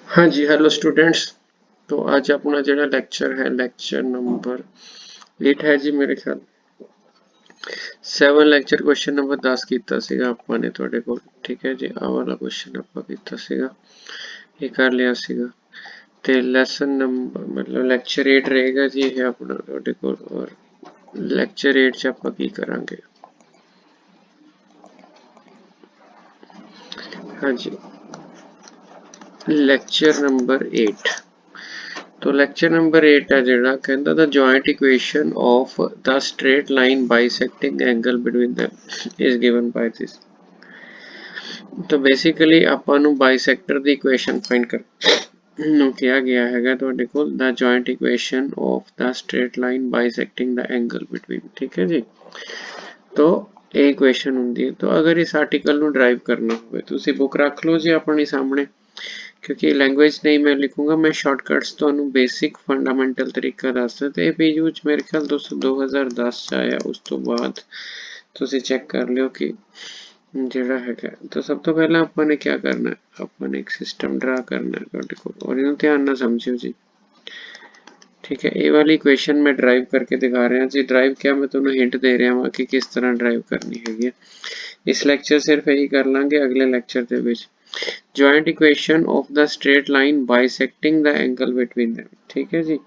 हाँ जी, hello students. तो आज अपना ਜਿਹੜਾ ਲੈਕਚਰ ਹੈ ਲੈਕਚਰ ਨੰਬਰ 8 ਹੈ ਜੀ ਮੇਰੇ ਖਿਆਲ 7 ਲੈਕਚਰ ਕੁਐਸਚਨ ਨੰਬਰ 10 ਕੀਤਾ ਸੀਗਾ ਆਪਾਂ ਨੇ ਤੁਹਾਡੇ ਕੋਲ। ਠੀਕ ਹੈ ਜੀ, ਆਹ ਵਾਲਾ ਕੁਐਸਚਨ ਆਪਾਂ ਕੀਤਾ ਸੀਗਾ, ਇਹ ਕਰ ਲਿਆ ਸੀਗਾ। ਤੇ ਲੈਸਨ ਨੰਬਰ ਮਤਲਬ ਲੈਕਚਰ 8 ਰਹੇਗਾ ਜੀ ਇਹ ਆਪਣਾ ਤੁਹਾਡੇ ਕੋਲ। ਔਰ ਲੈਕਚਰ 8 ਚ ਆਪਾਂ ਕੀ ਕਰਾਂਗੇ? हाँ जी, ਲੈਕਚਰ ਨੰਬਰ 8। तो लेक्चर नंबर 8 है जिहड़ा कहंदा the joint equation of the straight line bisecting angle between them is given by this। तो बेसिकली ਆਪਾਂ ਨੂੰ ਬਾਈਸੈਕਟਰ ਦੀ ਇਕੁਏਸ਼ਨ ਫਾਈਂਡ ਕਰਨ ਨੂੰ ਕਿਹਾ ਗਿਆ ਹੈਗਾ ਤੁਹਾਡੇ ਕੋਲ the joint equation of the straight line bisecting the angle between. ठीक है जी, तो ਇਹ ਇਕੁਏਸ਼ਨ ਹੁੰਦੀ ਹੈ। तो अगर इस आर्टिकल ਨੂੰ ਡਰਾਈਵ करना ਹੋਵੇ ਤੁਸੀਂ ਬੁੱਕ ਰੱਖ ਲਓ ਜੀ ਆਪਣੀ ਸਾਹਮਣੇ, क्योंकि लैंग्वेज नहीं मैं लिखूंगा, मैं शॉर्टकट्स तो बेसिक फंडामेंटल तरीका दसदा। तो ये पेज विच मेरे ख्याल दोस्तों 2010 च आया, उस तो बाद तुसी चेक कर लियो कि जिहड़ा हैगा। तो सब तो पहला अपन ने क्या करना है, अपन ने एक सिस्टम ड्रा करना है तुहाडे कोल, और इहनूं ध्यान नाल समझियो जी। ठीक है, ये वाली इक्वेशन मैं ड्राइव करके दिखा रहा जी। ड्राइव क्या, मैं तुहानूं हिंट दे रहा हाँ कि किस तरह ड्राइव करनी हैगी। इस लैक्चर सिर्फ यही कर लांगे, अगले lecture they which joint equation of the straight line bisecting the angle between them। ठीक है जी,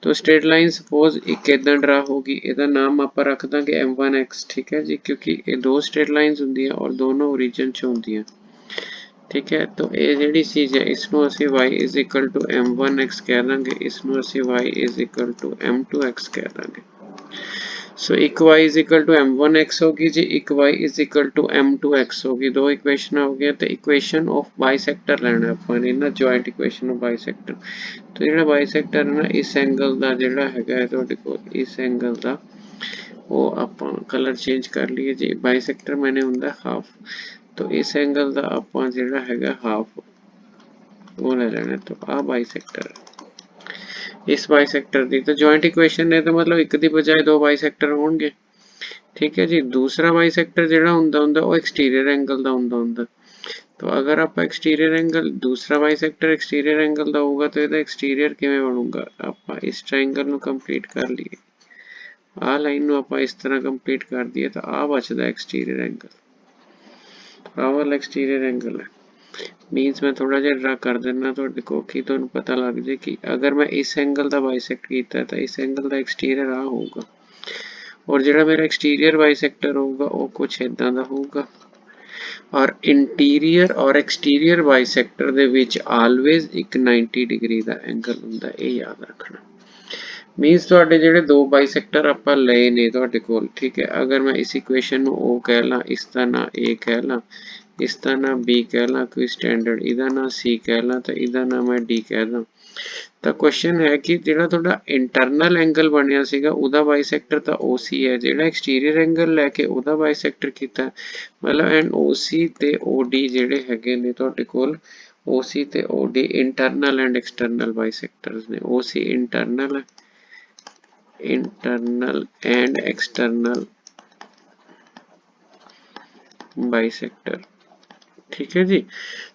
तो स्ट्रेट लाइन सपोज एक इदां ड्रा होगी, ਇਹਦਾ ਨਾਮ ਆਪਾਂ ਰੱਖ ਦਾਂਗੇ m1x। ठीक है जी, क्योंकि ये दो स्ट्रेट लाइंस ਹੁੰਦੀਆਂ और दोनों ओरिजिन ਚ ਹੁੰਦੀਆਂ। ठीक है, तो ਇਹ ਜਿਹੜੀ ਚੀਜ਼ ਹੈ इसनूं ਅਸੀਂ y is equal to m1x ਕਹਿ ਦਾਂਗੇ, इसनूं ਅਸੀਂ y is equal to m2x ਕਹਿ ਦਾਂਗੇ। सो एक y is equal to m1x होगी जी, एक y is equal to m2x होगी। दो इक्वेशन हो गया। तो इक्वेशन ऑफ बाइसेक्टर लेना अपन ना, जॉइंट इक्वेशन ऑफ बाइसेक्टर। तो जो बाइसेक्टर है ना, इस एंगल का जोड़ा है तुहाडे कोल, इस एंगल का वो आप कलर चेंज कर लिए जी। बाइसेक्टर मैंने हुंदा हाफ, तो इस एंगल का आप जोड़ा है हाफ वो ले लेना। तो आ बाइसेक्टर है इस बाइसेक्टर की। तो जॉइंट इक्वेशन है तो मतलब एक दी बजाय दो बाइसेक्टर होंगे। ठीक है जी, दूसरा बाइसेक्टर जिहड़ा हुंदा हुंदा वो एक्सटीरियर एंगल दा हुंदा हुंदा। तो अगर आप एक्सटीरियर एंगल, दूसरा बाइसेक्टर एक्सटीरियर एंगल दा होगा तो ਇਹਦਾ एक्सटीरियर किवें बनूगा? ਆਪਾਂ इस ट्रायंगल ਨੂੰ कंप्लीट कर लिए, आ लाइन ਨੂੰ ਆਪਾਂ इस तरह कंप्लीट कर दिए, तो आ बचदा एक्सटीरियर एंगल, आ वाला एक्सटीरियर एंगल है। मीनस मैं थोड़ा जिहा ड्रा कर देना तुहाडे को कि तुहानूं पता लग जाए कि अगर मैं इस एंगल दा बाइसेक्ट कीता है तो इस एंगल दा एक्सटीरियर आ होगा, और जिहड़ा मेरा एक्सटीरियर बाइसेक्टर होगा वो कुछ इदां दा होगा। और इंटीरियर और exterior bisector they which always एक 90 डिग्री दा एंगल हुंदा, ये याद रखना। मीनस तुहाडे जिहड़े दो बाइसेक्टर आपां लए ने तुहाडे कोल, ठीक है, अगर मैं इस इक्वेशन नूं ओ कह ला, इसदा ना ए कह ला, इसदा ना बी कह ला कोई स्टैंडर्ड, इहदा ना सी कह ला, तो इहदा ना मैं डी कह दा। तो क्वेश्चन है कि जिहड़ा तुहाडा इंटरनल एंगल बनिया सीगा उहदा बाइसेक्टर तो OC है, जिहड़ा एक्सटीरियर एंगल लैके उहदा बाइसेक्टर कीता, मतलब एंड OC ते OD जिहड़े हैगे ने तुहाडे कोल, OC ते OD internal and external bisectors ने। OC इंटरनल है, इंटरनल एंड एक्सटर्नल बाइसेक्टर। ठीक है जी,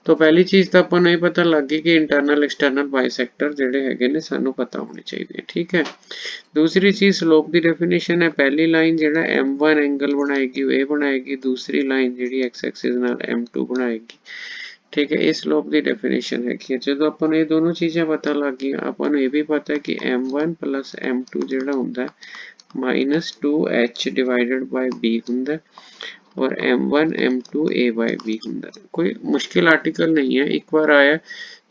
तो पहली चीज तो अपन ये पता लग गई कि इंटरनल एक्सटर्नल बाइसेक्टर जिहड़े हैगे ने सानू पता होने चाहिए। ठीक है, दूसरी चीज स्लोप की डेफिनेशन है, पहली लाइन जिहड़ा m1 एंगल बनाएगी वो बनाएगी, दूसरी लाइन जिहड़ी x एक्सिस नाल m2 बनाएगी। ठीक है, इस स्लोप की डेफिनेशन है कि जो अपन ये दोनों चीजें पता लग गई, अपन ये भी पता है कि m1 प्लस m2 जिहड़ा हुंदा -2h डिवाइडेड बाय b हुंदा, और m1 m2 a by b हुंदा। कोई मुश्किल आर्टिकल नहीं है, एक बार आया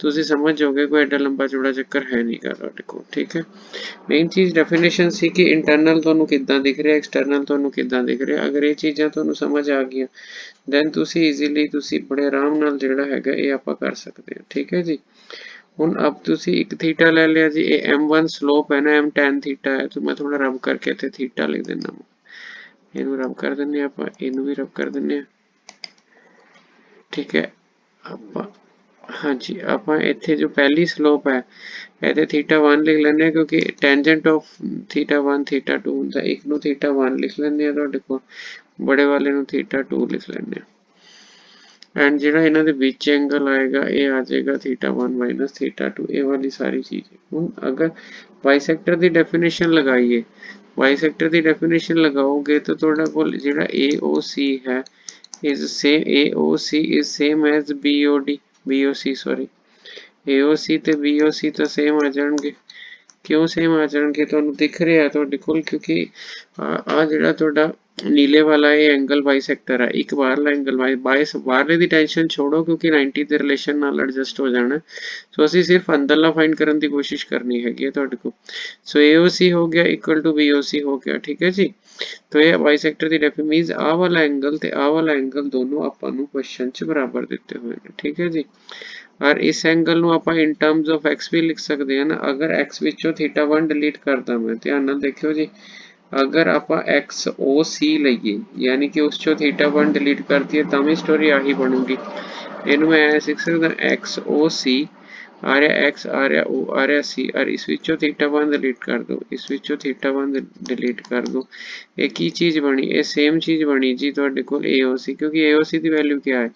तुसी समझ जाओगे, कोई एडा लंबा चौड़ा चक्कर है नहीं गा तुहाडे कोल। ठीक है, मेन चीज डेफिनेशन सी कि इंटरनल तुहानूं किद्दां दिख रहा, एक्सटर्नल तुहानूं किद्दां दिख रहा। अगर ये चीज़ां तुहानूं समझ आ गई दैन तुसी ईजीली तुसी बड़े आराम नाल जिहड़ा हैगा ये आपां कर सकते हैं। ठीक है जी, हुण अब तुसी एक थीटा ले लिया जी, ये m1 स्लोप है ना, m tan थीटा है, तो मैं थोड़ा रब करके इत्थे थीटा लिख देना, इनू रब कर देने आपां, इनू भी रब कर देने। ठीक है, आपां हाँ जी, आपां इत्थे जो पहली स्लोप है इहते θ1 लिख लेने, क्योंकि टेंजेंट ऑफ θ1 θ2 हुंदा। एक नूं θ1 लिख लेने तुहाडे कोल, बड़े वाले नूं θ2 लिख लेने। एंड ਜਿਹੜਾ ਇਹਨਾਂ ਦੇ ਵਿੱਚ एंगल आएगा ਇਹ आ जाएगा θ1 माइनस θ2 ਇਹ वाली सारी चीजें। ਹੁਣ अगर बाइसेक्टर ਦੀ डेफिनेशन लगाइए, बाइसेक्टर ਦੀ डेफिनेशन लगाओगे तो ਤੁਹਾਡਾ ਕੋਲ ਜਿਹੜਾ AOC है is same, AOC is same as BOC sorry, AOC ਤੇ BOC ਤਾਂ ਸੇਮ ਆ ਜਾਣਗੇ। क्यों सेम आ जाएंगे ਤੁਹਾਨੂੰ दिख रहा है ਤੁਹਾਡੇ ਕੋਲ, क्योंकि आ ਜਿਹੜਾ ਤੁਹਾਡਾ नीले वाला ये एंगल बाइसेक्टर है, एक बाहरला एंगल बाहरले ਦੀ ਟੈਨਸ਼ਨ ਛੋੜੋ ਕਿਉਂਕਿ 90 ਦੇ ਰਿਲੇਸ਼ਨ ਨਾਲ ਐਡਜਸਟ ਹੋ ਜਾਣਾ। ਸੋ ਅਸੀਂ ਸਿਰਫ ਅੰਦਰਲਾ ਫਾਈਂਡ ਕਰਨ ਦੀ ਕੋਸ਼ਿਸ਼ ਕਰਨੀ ਹੈਗੀ ਹੈ ਤੁਹਾਡੇ ਕੋਲ। ਸੋ AOC ਹੋ ਗਿਆ ਇਕੁਅਲ ਟੂ BOC ਹੋ ਗਿਆ, ਠੀਕ ਹੈ ਜੀ। तो ये बाइसेक्टर ਦੀ ਡੈਫੀਨੇਸ਼ਨ ਮੀਨਸ ਆ ਵਾਲਾ एंगल ਤੇ ਆ ਵਾਲਾ एंगल ਦੋਨੋਂ ਆਪਾਂ ਨੂੰ ਕੁਐਸਚਨ 'ਚ ਬਰਾਬਰ ਦਿੱਤੇ ਹੋਏ ਨੇ, ਠੀਕ ਹੈ ਜੀ। और इस एंगल ਨੂੰ ਆਪਾਂ in terms of x ਵੀ ਲਿਖ ਸਕਦੇ ਹਾਂ ਨਾ। अगर x ਵਿੱਚੋਂ θ1 डिलीट करदा मैं, ध्यान ਨਾਲ देखियो जी, अगर आप XOC ਲਈਏ यानी कि उस चो θ1 डिलीट करती है ਤਾਂ ਵੀ स्टोरी ਆਹੀ ਬਣੂਗੀ। ਇਹਨੂੰ मैं ऐसे लिख सकदा XOC आ रहा x आ रहा O आ रहा C और इस ਵਿੱਚੋਂ θ1 डिलीट कर दो, इस ਵਿੱਚੋਂ θ1 डिलीट कर दो। ਇਹ ਕੀ ਚੀਜ਼ ਬਣੀ, ਇਹ ਸੇਮ ਚੀਜ਼ ਬਣੀ ਜੀ ਤੁਹਾਡੇ ਕੋਲ AOC, क्योंकि AOC ਦੀ वैल्यू क्या है,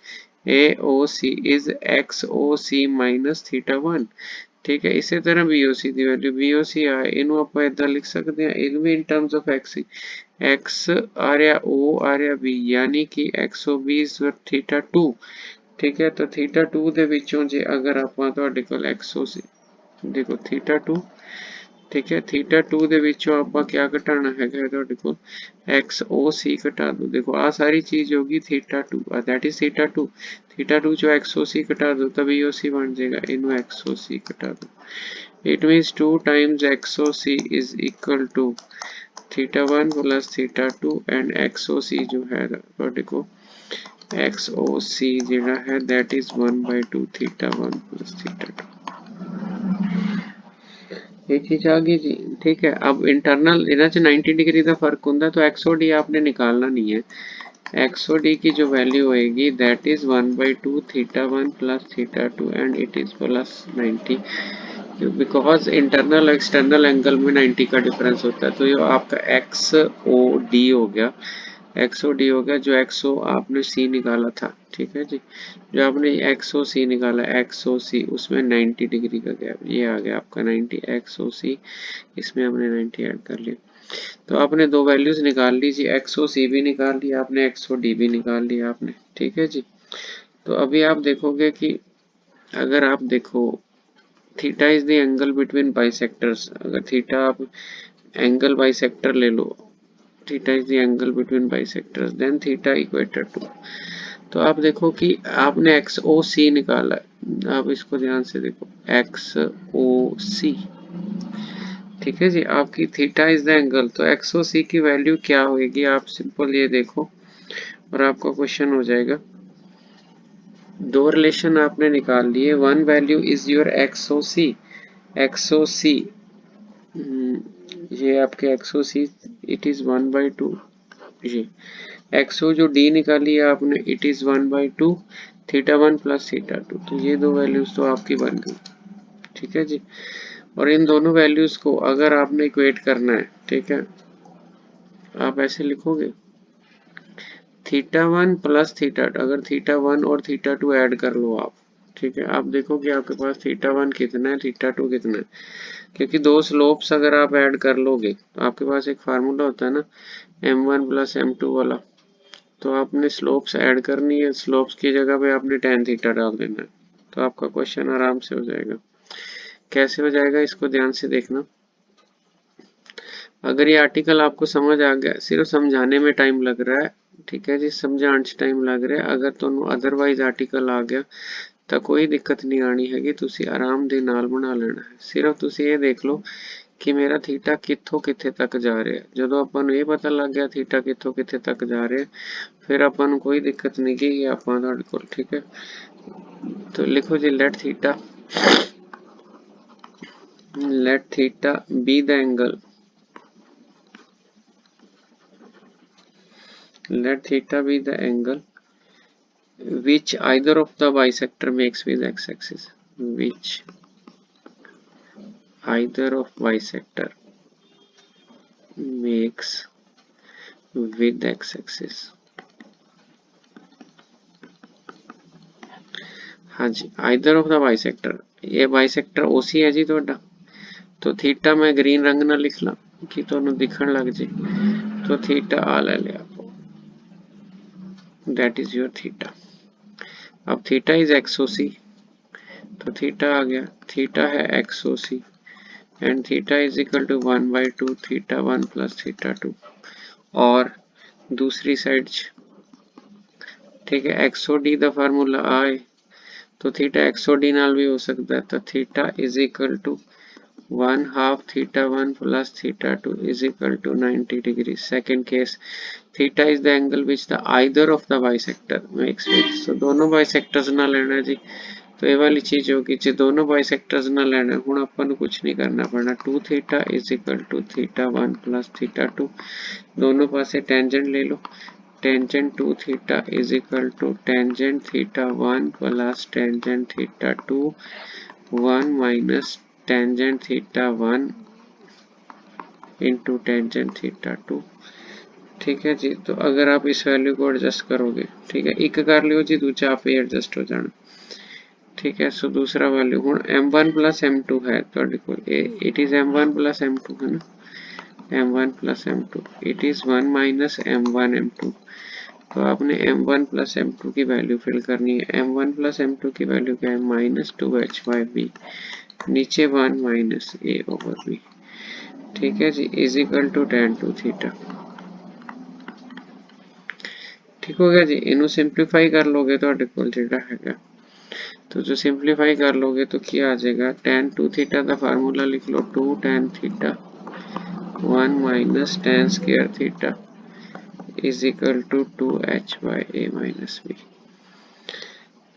AOC is XOC minus θ1, ठीक है। इसी तरह BOC ਦੀ वैल्यू BOC ਆ ਇਹਨੂੰ ਆਪਾਂ ਇਦਾਂ ਲਿਖ ਸਕਦੇ ਹਾਂ, ਇਹਨੂੰ ਵੀ in terms of x x ਆ ਰਿਹਾ O ਆ ਰਿਹਾ B यानी कि XOB is θ2, ठीक है। तो θ2 ਦੇ ਵਿੱਚੋਂ ਜੇ अगर ਆਪਾਂ ਤੁਹਾਡੇ ਕੋਲ XOC देखो θ2, ठीक है, θ2 ਦੇ ਵਿੱਚੋਂ ਆਪਾਂ क्या ਘਟਾਣਾ ਹੈਗਾ ਤੁਹਾਡੇ ਕੋਲ XOC ਘਟਾ ਦੋ। देखो आ सारी चीज होगी θ2 दैट इज θ2, θ2 चो XOC घटा दो तभी BOC बन जाएगा, इनू XOC घटा दो। It means 2 times XOC is equal to θ1 plus θ2 and XOC जो है ਤੁਹਾਡੇ ਕੋਲ XOC ਜਿਹੜਾ ਹੈ दैट इज 1/2 θ1 प्लस θ2। ये चीज आ गई जी, ठीक है। अब इंटरनल इधर से 90 डिग्री का फर्क होता है तो XOD आपने निकालना नहीं है। XOD की जो वैल्यू होएगी that is 1/2 θ1 plus θ2 and it is plus 90, because internal और एक्सटर्नल एंगल में 90 का डिफरेंस होता है। तो ये आपका XOD हो गया, XOD हो गया, जो XO आपने C निकाला था, ठीक है जी। जो आपने XOC निकाला XOC उसमें 90 डिग्री का गैप, ये आ गया आपका 90 XOC, इसमें हमने 90 ऐड कर लिया। तो आपने दो वैल्यूज निकाल लीजिए, XOC भी निकाल लिया आपने, XOD भी निकाल लिया आपने, ठीक है जी। तो अभी आप देखोगे कि अगर आप देखो theta is the angle between bisectors, अगर थीटा आप एंगल बाइसेक्टर ले लो, theta is the angle between bisectors then theta equated to. तो आप देखो कि आपने XOC निकाला है, आप इसको ध्यान से देखो XOC, ठीक है जी। आपकी थीटा इज द एंगल, तो XOC की वैल्यू क्या होगी, आप सिंपल ये देखो और आपका क्वेश्चन हो जाएगा। दो रिलेशन आपने निकाल लिए, one value is your XOC, XOC ये आपके XOC इट इज 1/2, ये XO जो D निकाली है आपने इट इज 1/2 θ1 प्लस θ2, तो ये दो वैल्यूज तो आपकी बन गई, ठीक है जी। और इन दोनों वैल्यूज को अगर आपने इक्वेट करना है, ठीक है, आप ऐसे लिखोगे θ1 प्लस θ2, अगर θ1 और θ2 ऐड कर लो आप, ठीक है, आप देखो कि आपके पास θ1 कितना है θ2 कितना है, क्योंकि दो स्लोप्स अगर आप ऐड कर लोगे तो आपके पास एक फार्मूला होता है ना m1 प्लस m2 वाला, तो आपने स्लोप्स ऐड करनी है, स्लोप्स की जगह पे आपने tan थीटा डाल देना है, तो आपका क्वेश्चन आराम से हो जाएगा। कैसे हो जाएगा इसको ध्यान से देखना। अगर ये आर्टिकल आपको समझ आ गया, सिर्फ समझाने में टाइम लग रहा है, ठीक है जी, समझाने च टाइम लग रहा है, अगर ਤੁਹਾਨੂੰ अदरवाइज आर्टिकल आ गया ਤਾਂ ਕੋਈ ਦਿੱਕਤ ਨਹੀਂ ਆਣੀ ਹੈਗੀ, ਤੁਸੀਂ ਆਰਾਮ ਦੇ ਨਾਲ ਬਣਾ ਲੈਣਾ ਹੈ। ਸਿਰਫ ਤੁਸੀਂ ਇਹ ਦੇਖ ਲਓ ਕਿ ਮੇਰਾ ਥੀਟਾ ਕਿੱਥੋਂ ਕਿੱਥੇ ਤੱਕ ਜਾ ਰਿਹਾ ਹੈ। ਜਦੋਂ ਆਪਾਂ ਨੂੰ ਇਹ ਪਤਾ ਲੱਗ ਗਿਆ ਥੀਟਾ ਕਿੱਥੋਂ ਕਿੱਥੇ ਤੱਕ ਜਾ ਰਿਹਾ, ਫਿਰ ਆਪਾਂ ਨੂੰ ਕੋਈ ਦਿੱਕਤ ਨਹੀਂ ਕਿ ਆਪਾਂ ਤੁਹਾਡੇ ਕੋਲ, ਠੀਕ ਹੈ। तो लिखो जी let theta be the angle, let theta be the angle which either of the bisector makes with x-axis, which either of bisector makes with x-axis। हाँ जी, आइदर ऑफ द बाइसेक्टर, ये बाइसेक्टर ओसी है जी ਤੁਹਾਡਾ। तो थीटा मैं green रंग ना लिख ला कि ਤੁਹਾਨੂੰ दिखण लग जे। तो थीटा आ ले लिया, दैट इज योर थीटा। अब थीटा इज एक्सओसी, तो थीटा आ गया, थीटा है XOC and theta is equal to 1/2 theta 1 plus theta 2। और दूसरी साइड, ठीक है, एक्सओडी दा फार्मूला आए तो थीटा एक्सओडी नाल भी हो सकता है। तो theta is equal to 1/2 theta 1 plus theta 2 is equal to 90 degree. Second case, theta is the angle which the either of the bisector makes with. So दोनों बाइसेक्टर्स ना लेना है जी। तो ये वाली चीज होगी जी, दोनों बाइसेक्टर्स ना लेना, हुण आपां नूं कुछ नहीं करना पड़ना। 2 theta is equal to theta 1 plus theta 2, दोनों पासे टेंजेंट ले लो। Tangent 2 theta is equal to tangent theta 1 plus tangent theta 2, 1 minus tangent theta 1 into tangent theta 2। ठीक है जी। तो अगर आप इस वैल्यू को एडजस्ट करोगे, ठीक है, एक कर लियो जी, दूसरा आप ही एडजस्ट हो जाना। ठीक है, सो दूसरा वैल्यू हूँ m1 प्लस m2 है ਤੁਹਾਡੇ ਕੋਲ, it is m1 plus m2 है ना, m1 plus m2, it is 1 minus m1 m2। तो आपने m1 प्लस m2 की वैल्यू फिल करनी है। m1 प्लस m2 की वैल्यू क्या है, माइनस 2h/b, नीचे 1 माइनस a ओवर b। ठीक है जी, is equal to tan 2 theta. ठीक हो गया जी। इनू सिंपलीफाई कर लोगे तो ਜਿਹੜਾ ਹੈਗਾ, तो जो सिंपलीफाई कर लोगे तो क्या आ जाएगा, tan 2 थीटा का फार्मूला लिख लो, 2 tan theta 1 minus tan square theta is equal to 2h/a minus b।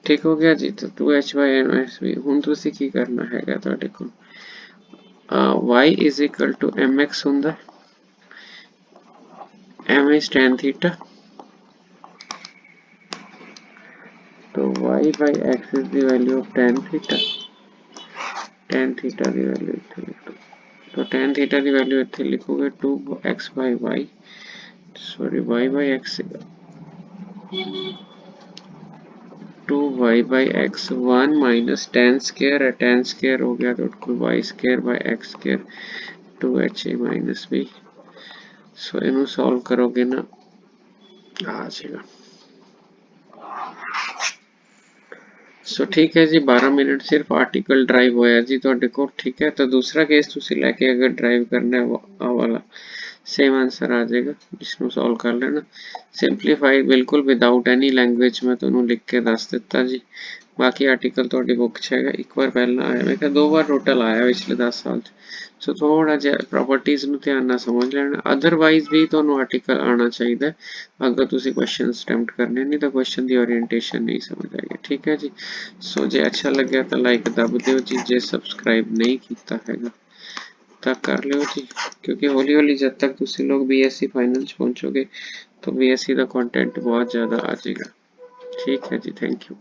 ठीक हो गया जी। तो 2h/a माइनस b ਹੁਣ ਤੁਸੀਂ ਕੀ ਕਰਨਾ ਹੈਗਾ, ਤੁਹਾਡੇ ਕੋਲ y is equal to mx ਹੁੰਦਾ, m is tan थीटा, तो y by x is the value of tan theta, tan theta की वैल्यू इतने लिख लो। तो tan थीटा की वैल्यू इतने लिखोगे 2x/y, sorry y by x, 2y/x 1 minus tan square है, tan स्क्वायर हो गया तो y square by x square 2ha minus b। सो इन्हें सॉल्व करोगे ना, आ जाएगा। सो ठीक है जी, 12 मिनट सिर्फ आर्टिकल ड्राइव होया जी ਤੁਹਾਡੇ ਕੋਲ। ठीक है, तो दूसरा केस ਤੁਸੀਂ ਲੈ ਕੇ अगर ड्राइव करना है आ वाला सेम आंसर आ जाएगा, जिसको सॉल्व कर लेना। सिंपलीफाई बिल्कुल विदाउट एनी लैंग्वेज मैं ਤੁਹਾਨੂੰ लिख के दस दिता जी। बाकी आर्टिकल ਤੁਹਾਡੀ बुक 'ਚ ਹੈਗਾ, एक बार पहला आया, मैं 2 बार टोटल आया पिछले 10 साल 'ਚ। सो थोड़ा जिहा प्रॉपर्टीज ਨੂੰ ਧਿਆਨ ਨਾਲ समझ लेना, अदरवाइज भी ਤੁਹਾਨੂੰ आर्टिकल आना चाहिए अगर ਤੁਸੀਂ क्वेश्चन अटैम्प्ट करने, नहीं तो क्वेश्चन की ओरिएंटेशन नहीं समझ आएगी। ठीक है जी। सो जे अच्छा लगे तो लाइक दब दियो जी, जे सबसक्राइब नहीं किया हैगा तक कर लियो जी, क्योंकि हौली हौली जब तक तुम लोग BSc फाइनल पहुंचोगे तो BSc का कंटेंट बहुत ज़्यादा आ जाएगा। ठीक है जी, थैंक यू।